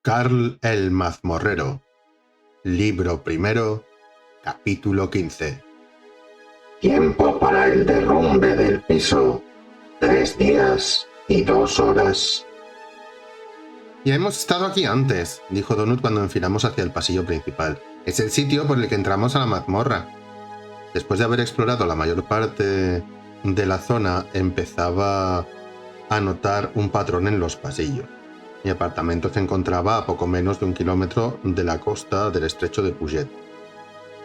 Carl el mazmorrero, libro primero, capítulo 15. Tiempo para el derrumbe del piso. 3 días y 2 horas. Ya hemos estado aquí antes, dijo Donut cuando enfilamos hacia el pasillo principal. Es el sitio por el que entramos a la mazmorra. Después de haber explorado la mayor parte de la zona, empezaba a notar un patrón en los pasillos. Mi apartamento se encontraba a poco menos de 1 kilómetro de la costa del estrecho de Puget.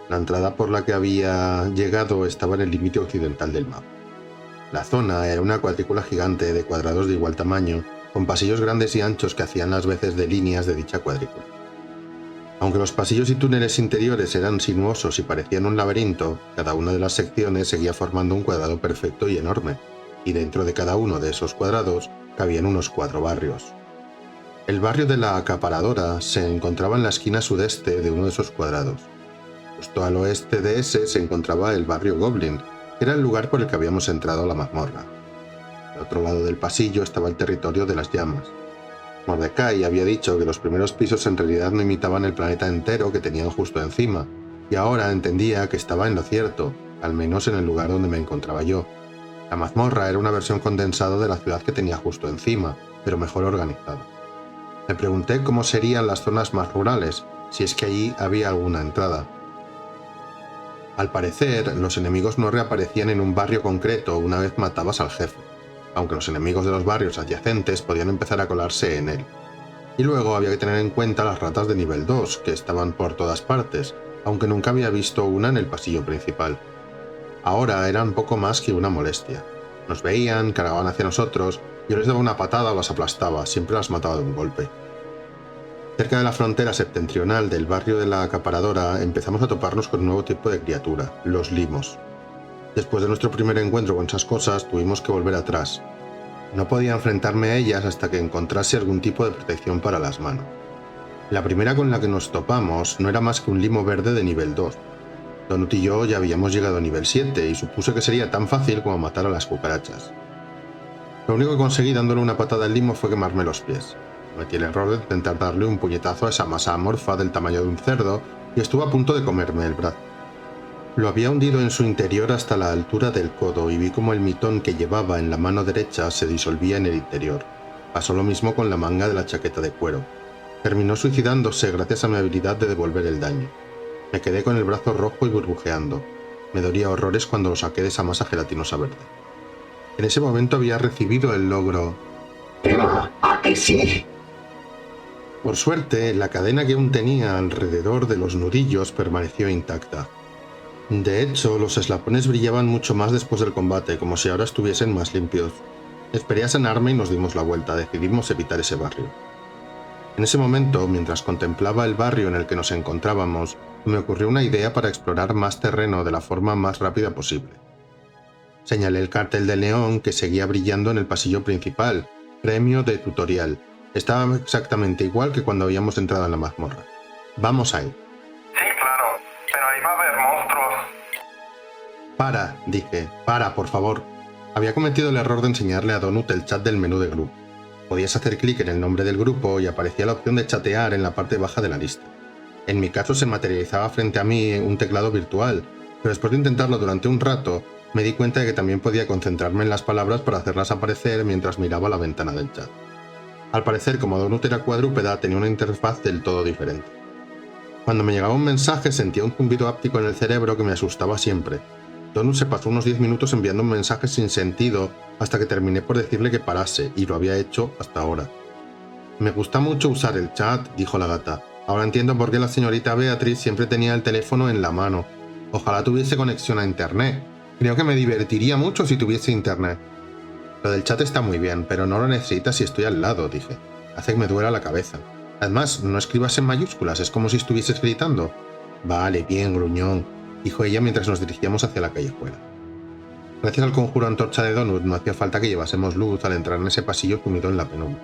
La entrada por la que había llegado estaba en el límite occidental del mapa. La zona era una cuadrícula gigante de cuadrados de igual tamaño, con pasillos grandes y anchos que hacían las veces de líneas de dicha cuadrícula. Aunque los pasillos y túneles interiores eran sinuosos y parecían un laberinto, cada una de las secciones seguía formando un cuadrado perfecto y enorme, y dentro de cada uno de esos cuadrados cabían unos 4 barrios. El barrio de la Acaparadora se encontraba en la esquina sudeste de uno de esos cuadrados. Justo al oeste de ese se encontraba el barrio Goblin, que era el lugar por el que habíamos entrado a la mazmorra. Al otro lado del pasillo estaba el territorio de las llamas. Mordecai había dicho que los primeros pisos en realidad no imitaban el planeta entero que tenían justo encima, y ahora entendía que estaba en lo cierto, al menos en el lugar donde me encontraba yo. La mazmorra era una versión condensada de la ciudad que tenía justo encima, pero mejor organizada. Me pregunté cómo serían las zonas más rurales, si es que allí había alguna entrada. Al parecer, los enemigos no reaparecían en un barrio concreto una vez matabas al jefe, aunque los enemigos de los barrios adyacentes podían empezar a colarse en él. Y luego había que tener en cuenta las ratas de nivel 2, que estaban por todas partes, aunque nunca había visto una en el pasillo principal. Ahora eran poco más que una molestia. Nos veían, cargaban hacia nosotros, yo les daba una patada o las aplastaba, siempre las mataba de un golpe. Cerca de la frontera septentrional del barrio de la Acaparadora empezamos a toparnos con un nuevo tipo de criatura, los limos. Después de nuestro primer encuentro con esas cosas, tuvimos que volver atrás. No podía enfrentarme a ellas hasta que encontrase algún tipo de protección para las manos. La primera con la que nos topamos no era más que un limo verde de nivel 2. Donut y yo ya habíamos llegado a nivel 7 y supuse que sería tan fácil como matar a las cucarachas. Lo único que conseguí dándole una patada al limo fue quemarme los pies. Cometí el error de intentar darle un puñetazo a esa masa amorfa del tamaño de un cerdo y estuve a punto de comerme el brazo. Lo había hundido en su interior hasta la altura del codo y vi como el mitón que llevaba en la mano derecha se disolvía en el interior. Pasó lo mismo con la manga de la chaqueta de cuero. Terminó suicidándose gracias a mi habilidad de devolver el daño. Me quedé con el brazo rojo y burbujeando. Me dolía horrores cuando lo saqué de esa masa gelatinosa verde. En ese momento había recibido el logro. Emma, ¿a que sí? Por suerte, la cadena que aún tenía alrededor de los nudillos permaneció intacta. De hecho, los eslabones brillaban mucho más después del combate, como si ahora estuviesen más limpios. Esperé a sanarme y nos dimos la vuelta. Decidimos evitar ese barrio. En ese momento, mientras contemplaba el barrio en el que nos encontrábamos, me ocurrió una idea para explorar más terreno de la forma más rápida posible. Señalé el cartel de neón que seguía brillando en el pasillo principal, premio de tutorial. Estaba exactamente igual que cuando habíamos entrado en la mazmorra. Vamos ahí. Sí, claro, pero ahí va a haber monstruos. Para, dije. Para, por favor. Había cometido el error de enseñarle a Donut el chat del menú de grupo. Podías hacer clic en el nombre del grupo y aparecía la opción de chatear en la parte baja de la lista. En mi caso se materializaba frente a mí un teclado virtual, pero después de intentarlo durante un rato, me di cuenta de que también podía concentrarme en las palabras para hacerlas aparecer mientras miraba la ventana del chat. Al parecer, como Donut era cuadrúpeda, tenía una interfaz del todo diferente. Cuando me llegaba un mensaje sentía un zumbido áptico en el cerebro que me asustaba siempre. Donut se pasó unos 10 minutos enviando un mensaje sin sentido hasta que terminé por decirle que parase, y lo había hecho hasta ahora. «Me gusta mucho usar el chat», dijo la gata. «Ahora entiendo por qué la señorita Beatriz siempre tenía el teléfono en la mano. Ojalá tuviese conexión a internet. Creo que me divertiría mucho si tuviese internet». «Lo del chat está muy bien, pero no lo necesitas si estoy al lado», dije. «Hace que me duela la cabeza. Además, no escribas en mayúsculas, es como si estuvieses gritando». «Vale, bien, gruñón», dijo ella mientras nos dirigíamos hacia la callejuela. Gracias al conjuro antorcha de Donut no hacía falta que llevásemos luz al entrar en ese pasillo sumido en la penumbra.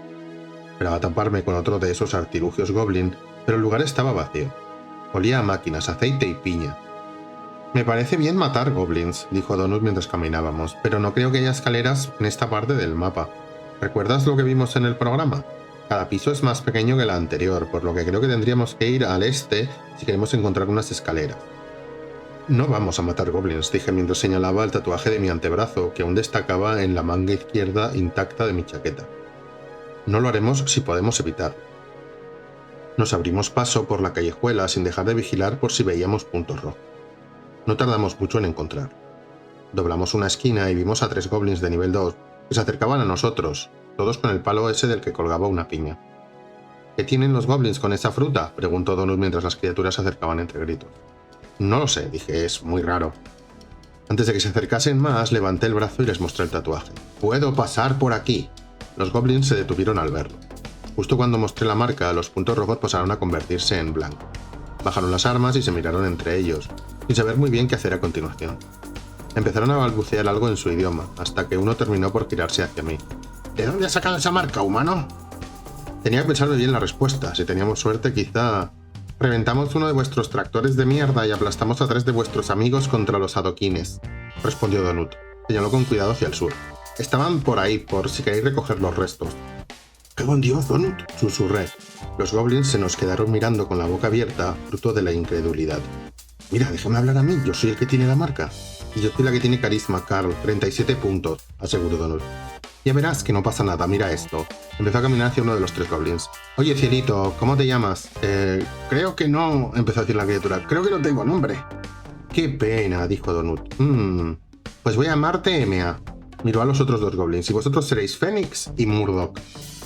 Esperaba taparme con otro de esos artilugios Goblin, pero el lugar estaba vacío. Olía a máquinas, aceite y piña. «Me parece bien matar goblins», dijo Donut mientras caminábamos, «pero no creo que haya escaleras en esta parte del mapa. ¿Recuerdas lo que vimos en el programa?» Cada piso es más pequeño que el anterior, por lo que creo que tendríamos que ir al este si queremos encontrar unas escaleras. No vamos a matar goblins, dije mientras señalaba el tatuaje de mi antebrazo, que aún destacaba en la manga izquierda intacta de mi chaqueta. No lo haremos si podemos evitarlo. Nos abrimos paso por la callejuela sin dejar de vigilar por si veíamos puntos rojos. No tardamos mucho en encontrar. Doblamos una esquina y vimos a 3 goblins de nivel 2 que se acercaban a nosotros, todos con el palo ese del que colgaba una piña. ¿Qué tienen los goblins con esa fruta?, preguntó Donut mientras las criaturas se acercaban entre gritos. No lo sé, dije, es muy raro. Antes de que se acercasen más, levanté el brazo y les mostré el tatuaje. ¡Puedo pasar por aquí! Los goblins se detuvieron al verlo. Justo cuando mostré la marca, los puntos rojos pasaron a convertirse en blanco. Bajaron las armas y se miraron entre ellos, sin saber muy bien qué hacer a continuación. Empezaron a balbucear algo en su idioma, hasta que uno terminó por girarse hacia mí. ¿De dónde has sacado esa marca, humano? Tenía que pensarme bien la respuesta. Si teníamos suerte, quizá... Reventamos uno de vuestros tractores de mierda y aplastamos a 3 de vuestros amigos contra los adoquines, respondió Donut. Señaló con cuidado hacia el sur. Estaban por ahí, por si queréis recoger los restos. ¡Qué buen Dios, Donut!, susurré. Los goblins se nos quedaron mirando con la boca abierta, fruto de la incredulidad. Mira, déjame hablar a mí, yo soy el que tiene la marca. Y yo soy la que tiene carisma, Carl, 37 puntos, aseguró Donut. Ya verás que no pasa nada, mira esto. Empezó a caminar hacia uno de los 3 goblins. Oye, cielito, ¿cómo te llamas? Creo que no, empezó a decir la criatura. Creo que no tengo nombre. Qué pena, dijo Donut. Pues voy a llamarte M.A. Miró a los otros 2 goblins. Y vosotros seréis Fénix y Murdoch.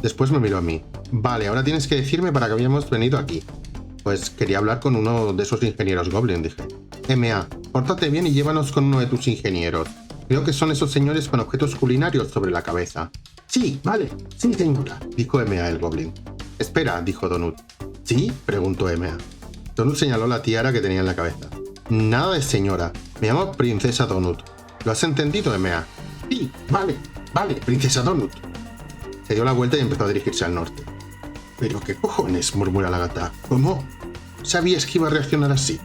Después me miró a mí. Vale, ahora tienes que decirme para qué habíamos venido aquí. Pues quería hablar con uno de esos ingenieros goblin, dije. M.A., pórtate bien y llévanos con uno de tus ingenieros. Creo que son esos señores con objetos culinarios sobre la cabeza. Sí, vale, sí, señora, dijo M.A. el goblin. Espera, dijo Donut. ¿Sí?, preguntó M.A. Donut señaló la tiara que tenía en la cabeza. Nada de señora, me llamo Princesa Donut. ¿Lo has entendido, M.A.? Sí, vale, Princesa Donut. Se dio la vuelta y empezó a dirigirse al norte. ¿Pero qué cojones?, murmura la gata. ¿Cómo sabías que iba a reaccionar así?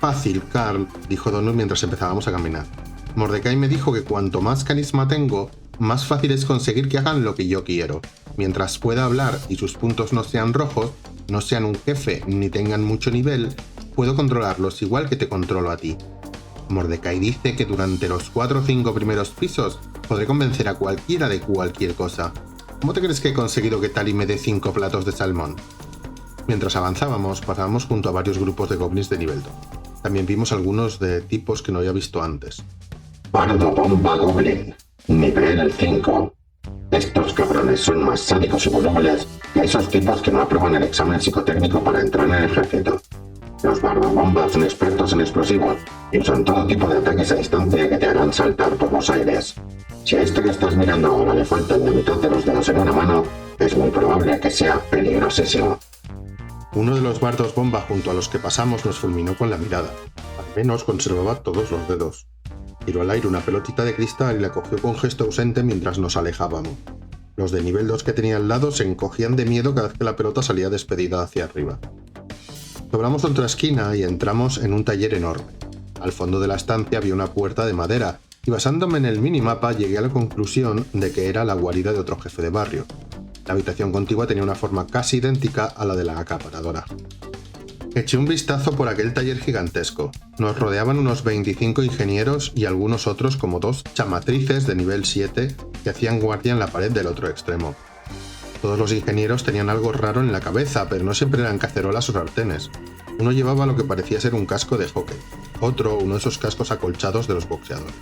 Fácil, Carl, dijo Donut mientras empezábamos a caminar. Mordecai me dijo que cuanto más carisma tengo, más fácil es conseguir que hagan lo que yo quiero. Mientras pueda hablar y sus puntos no sean rojos, no sean un jefe ni tengan mucho nivel, puedo controlarlos igual que te controlo a ti. Mordecai dice que durante los 4 o 5 primeros pisos podré convencer a cualquiera de cualquier cosa. ¿Cómo te crees que he conseguido que Tali me dé 5 platos de salmón? Mientras avanzábamos, pasábamos junto a varios grupos de goblins de nivel 2. También vimos algunos de tipos que no había visto antes. Bardo Bomba Goblin, nivel 5. Estos cabrones son más sádicos y volubles que esos tipos que no aprueban el examen psicotécnico para entrar en el ejército. Los Bardo Bombas son expertos en explosivos y usan todo tipo de ataques a distancia que te harán saltar por los aires. Si a esto que estás mirando ahora le faltan la mitad de los dedos en una mano, es muy probable que sea peligrosísimo. Uno de los bardos bomba junto a los que pasamos nos fulminó con la mirada. Al menos conservaba todos los dedos. Tiró al aire una pelotita de cristal y la cogió con gesto ausente mientras nos alejábamos. Los de nivel 2 que tenía al lado se encogían de miedo cada vez que la pelota salía despedida hacia arriba. Doblamos otra esquina y entramos en un taller enorme. Al fondo de la estancia había una puerta de madera y basándome en el minimapa llegué a la conclusión de que era la guarida de otro jefe de barrio. La habitación contigua tenía una forma casi idéntica a la de la acaparadora. Eché un vistazo por aquel taller gigantesco. Nos rodeaban unos 25 ingenieros y algunos otros como 2 chamatrices de nivel 7 que hacían guardia en la pared del otro extremo. Todos los ingenieros tenían algo raro en la cabeza, pero no siempre eran cacerolas o sartenes. Uno llevaba lo que parecía ser un casco de hockey, otro uno de esos cascos acolchados de los boxeadores.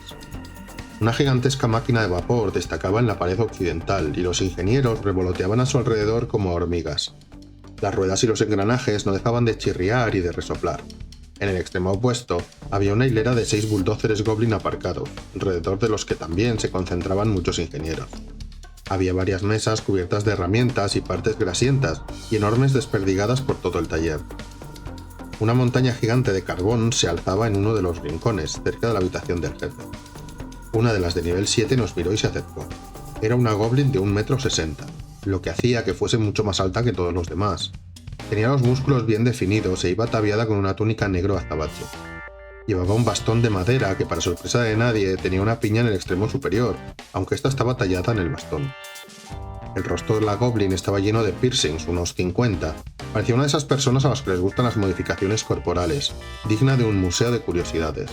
Una gigantesca máquina de vapor destacaba en la pared occidental y los ingenieros revoloteaban a su alrededor como hormigas. Las ruedas y los engranajes no dejaban de chirriar y de resoplar. En el extremo opuesto había una hilera de 6 bulldozers goblin aparcados, alrededor de los que también se concentraban muchos ingenieros. Había varias mesas cubiertas de herramientas y partes grasientas y enormes desperdigadas por todo el taller. Una montaña gigante de carbón se alzaba en uno de los rincones, cerca de la habitación del jefe. Una de las de nivel 7 nos miró y se acercó. Era una goblin de 1,60 m, lo que hacía que fuese mucho más alta que todos los demás. Tenía los músculos bien definidos e iba ataviada con una túnica negro azabache. Llevaba un bastón de madera que, para sorpresa de nadie, tenía una piña en el extremo superior, aunque esta estaba tallada en el bastón. El rostro de la Goblin estaba lleno de piercings, unos 50. Parecía una de esas personas a las que les gustan las modificaciones corporales, digna de un museo de curiosidades.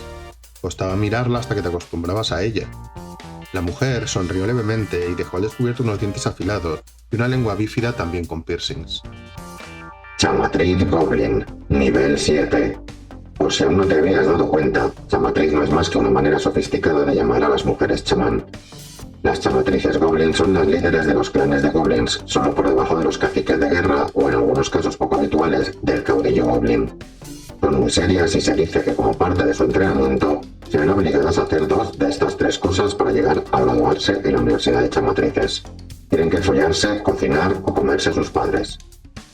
Costaba mirarla hasta que te acostumbrabas a ella. La mujer sonrió levemente y dejó al descubierto unos dientes afilados y una lengua bífida también con piercings. Chamatriz Goblin, nivel 7. Por si aún no te habías dado cuenta, chamatriz no es más que una manera sofisticada de llamar a las mujeres chamán. Las chamatrices Goblin son las líderes de los clanes de Goblins, solo por debajo de los caciques de guerra o en algunos casos poco habituales, del caudillo Goblin. Son muy serias y se dice que como parte de su entrenamiento, se ven obligadas a hacer 2 de estas 3 cosas para llegar a graduarse en la Universidad de Chamatrices. Tienen que follarse, cocinar o comerse a sus padres.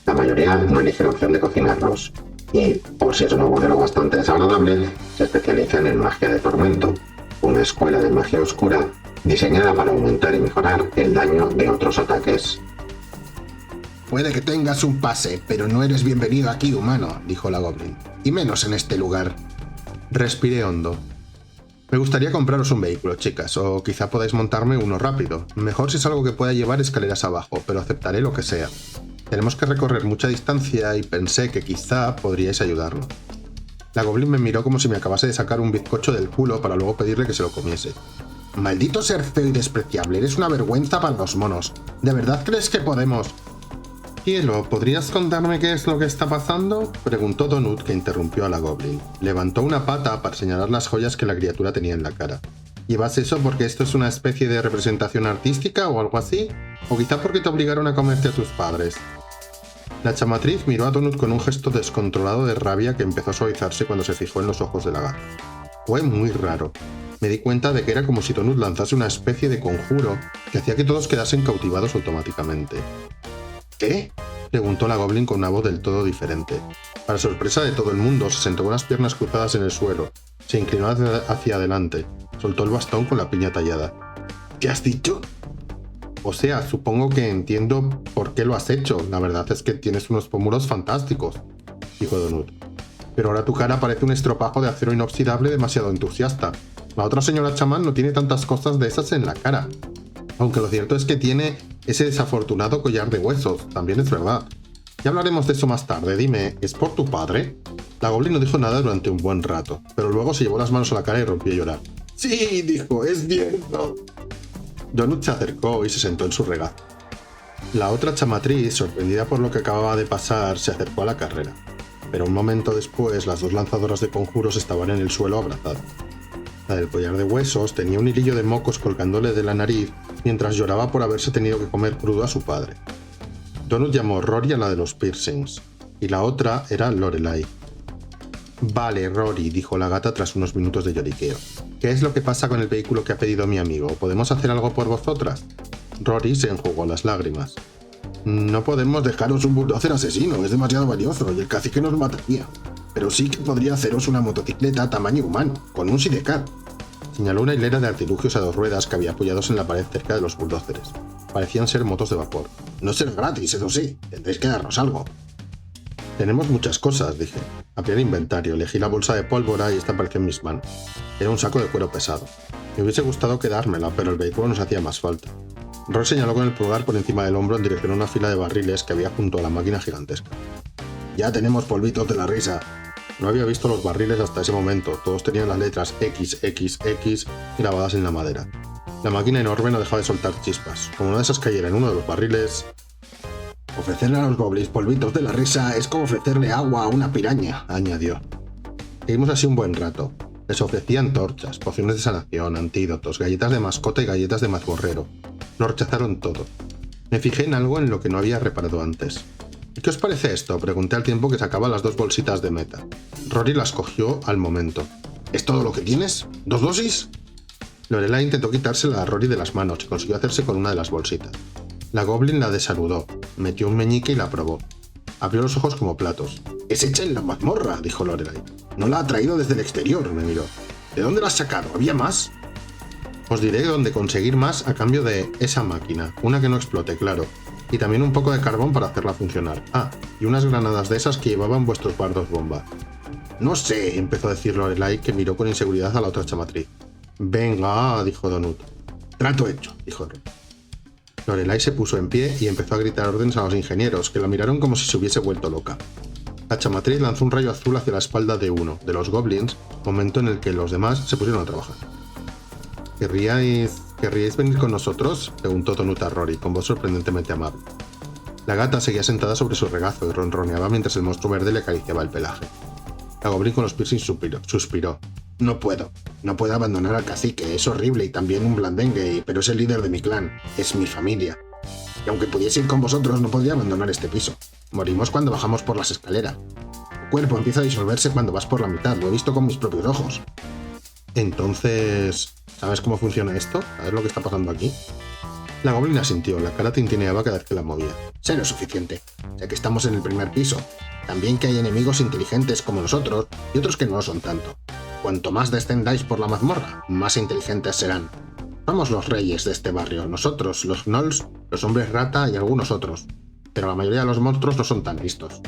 La mayoría no elige la opción de cocinarlos. Y, por si es un modelo bastante desagradable, se especializan en magia de tormento, una escuela de magia oscura diseñada para aumentar y mejorar el daño de otros ataques. Puede que tengas un pase, pero no eres bienvenido aquí, humano, dijo la Goblin. Y menos en este lugar. Respiré hondo. Me gustaría compraros un vehículo, chicas, o quizá podáis montarme uno rápido. Mejor si es algo que pueda llevar escaleras abajo, pero aceptaré lo que sea. Tenemos que recorrer mucha distancia y pensé que quizá podríais ayudarnos. La Goblin me miró como si me acabase de sacar un bizcocho del culo para luego pedirle que se lo comiese. Maldito ser feo y despreciable, eres una vergüenza para los monos. ¿De verdad crees que podemos...? Cielo, ¿podrías contarme qué es lo que está pasando? Preguntó Donut, que interrumpió a la Goblin. Levantó una pata para señalar las joyas que la criatura tenía en la cara. ¿Llevas eso porque esto es una especie de representación artística o algo así? ¿O quizá porque te obligaron a comerte a tus padres? La chamatriz miró a Donut con un gesto descontrolado de rabia que empezó a suavizarse cuando se fijó en los ojos de la gata. Fue muy raro. Me di cuenta de que era como si Donut lanzase una especie de conjuro que hacía que todos quedasen cautivados automáticamente. ¿Qué? Preguntó la Goblin con una voz del todo diferente. Para sorpresa de todo el mundo, se sentó con las piernas cruzadas en el suelo, se inclinó hacia adelante, soltó el bastón con la piña tallada. ¿Qué has dicho? O sea, supongo que entiendo por qué lo has hecho. La verdad es que tienes unos pómulos fantásticos, dijo Donut. Pero ahora tu cara parece un estropajo de acero inoxidable demasiado entusiasta. La otra señora chamán no tiene tantas cosas de esas en la cara. Aunque lo cierto es que tiene ese desafortunado collar de huesos, también es verdad. Ya hablaremos de eso más tarde. Dime, ¿es por tu padre? La Goblin no dijo nada durante un buen rato, pero luego se llevó las manos a la cara y rompió a llorar. Sí, dijo, es cierto. Donut se acercó y se sentó en su regazo. La otra chamatriz, sorprendida por lo que acababa de pasar, se acercó a la carrera. Pero un momento después, las 2 lanzadoras de conjuros estaban en el suelo abrazadas. La del collar de huesos tenía un hilillo de mocos colgándole de la nariz mientras lloraba por haberse tenido que comer crudo a su padre. Donut llamó Rory a la de los piercings, y la otra era Lorelai. Vale, Rory, dijo la gata tras unos minutos de lloriqueo. ¿Qué es lo que pasa con el vehículo que ha pedido mi amigo? ¿Podemos hacer algo por vosotras? Rory se enjugó las lágrimas. No podemos dejaros un bulldozer asesino, es demasiado valioso y el cacique nos mataría. Pero sí que podría haceros una motocicleta tamaño humano, con un sidecar. Señaló una hilera de artilugios a 2 ruedas que había apoyados en la pared cerca de los bulldóceres. Parecían ser motos de vapor. No será gratis, eso sí, tendréis que darnos algo. Tenemos muchas cosas, dije. Abrí el inventario, elegí la bolsa de pólvora y esta apareció en mis manos. Era un saco de cuero pesado. Me hubiese gustado quedármela, pero el vehículo nos hacía más falta. Roy señaló con el pulgar por encima del hombro en dirección a una fila de barriles que había junto a la máquina gigantesca. Ya tenemos polvitos de la risa. No había visto los barriles hasta ese momento, todos tenían las letras XXX grabadas en la madera. La máquina enorme no dejaba de soltar chispas. Como una de esas cayera en uno de los barriles... Ofrecerle a los goblins polvitos de la risa es como ofrecerle agua a una piraña, añadió. Seguimos así un buen rato. Les ofrecían antorchas, pociones de sanación, antídotos, galletas de mascota y galletas de mazmorrero. Lo rechazaron todo. Me fijé en algo en lo que no había reparado antes. ¿Qué os parece esto? Pregunté al tiempo que sacaba las 2 bolsitas de meta. Rory las cogió al momento. ¿Es todo lo que tienes? ¿2 dosis? Lorelai intentó quitársela a Rory de las manos y consiguió hacerse con una de las bolsitas. La Goblin la desaludó, metió un meñique y la probó. Abrió los ojos como platos. «Es hecha en la mazmorra», dijo Lorelai. «No la ha traído desde el exterior», me miró. «¿De dónde la has sacado? ¿Había más?» Os diré dónde conseguir más a cambio de esa máquina, una que no explote, claro, y también un poco de carbón para hacerla funcionar. Ah, y unas granadas de esas que llevaban vuestros bardos bomba. «No sé», empezó a decir Lorelai, que miró con inseguridad a la otra chamatriz. «Venga», dijo Donut. «Trato hecho», dijo Rory. Lorelai se puso en pie y empezó a gritar órdenes a los ingenieros, que la miraron como si se hubiese vuelto loca. La chamatriz lanzó un rayo azul hacia la espalda de uno de los goblins, momento en el que los demás se pusieron a trabajar. ¿Querríais venir con nosotros?, preguntó Donut a Rory, con voz sorprendentemente amable. La gata seguía sentada sobre su regazo y ronroneaba mientras el monstruo verde le acariciaba el pelaje. La goblin con los piercings suspiró. No puedo abandonar al cacique, es horrible y también un blandengue, pero es el líder de mi clan, es mi familia. Y aunque pudiese ir con vosotros, no podría abandonar este piso. Morimos cuando bajamos por las escaleras. Tu cuerpo empieza a disolverse cuando vas por la mitad, lo he visto con mis propios ojos. Entonces, ¿sabes cómo funciona esto? ¿Sabes lo que está pasando aquí? La goblin asintió, la cara tintineaba cada vez que la movía. Sé lo suficiente. Sé que estamos en el primer piso. También que hay enemigos inteligentes como nosotros y otros que no lo son tanto. Cuanto más descendáis por la mazmorra, más inteligentes serán. Somos los reyes de este barrio, nosotros, los gnolls, los hombres rata y algunos otros. Pero la mayoría de los monstruos no son tan listos.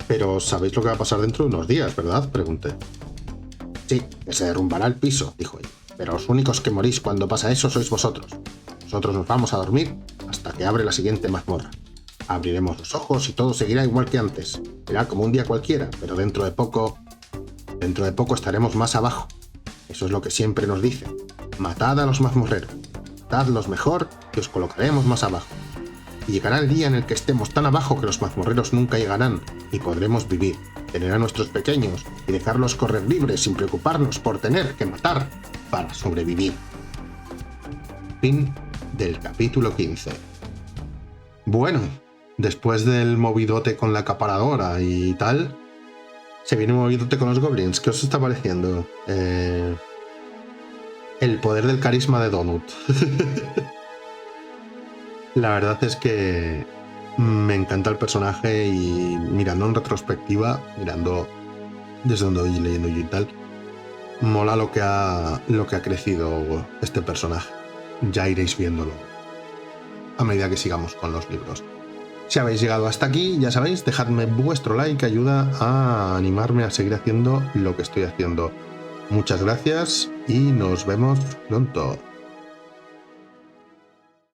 Pero sabéis lo que va a pasar dentro de unos días, ¿verdad?, pregunté. Sí, que se derrumbará el piso, dijo ella. Pero los únicos que morís cuando pasa eso sois vosotros. Nosotros nos vamos a dormir hasta que abre la siguiente mazmorra. Abriremos los ojos y todo seguirá igual que antes. Será como un día cualquiera, pero dentro de poco estaremos más abajo. Eso es lo que siempre nos dicen. Matad a los mazmorreros. Matadlos mejor y os colocaremos más abajo. Y llegará el día en el que estemos tan abajo que los mazmorreros nunca llegarán y podremos vivir, tener a nuestros pequeños y dejarlos correr libres sin preocuparnos por tener que matar para sobrevivir. Fin del capítulo 15. Bueno, después del movidote con la acaparadora y tal, se viene un movidote con los goblins. ¿Qué os está pareciendo? El poder del carisma de Donut. La verdad es que me encanta el personaje y mirando en retrospectiva, mirando desde donde voy leyendo yo y tal, mola lo que ha crecido este personaje. Ya iréis viéndolo a medida que sigamos con los libros. Si habéis llegado hasta aquí, ya sabéis, dejadme vuestro like, que ayuda a animarme a seguir haciendo lo que estoy haciendo. Muchas gracias y nos vemos pronto.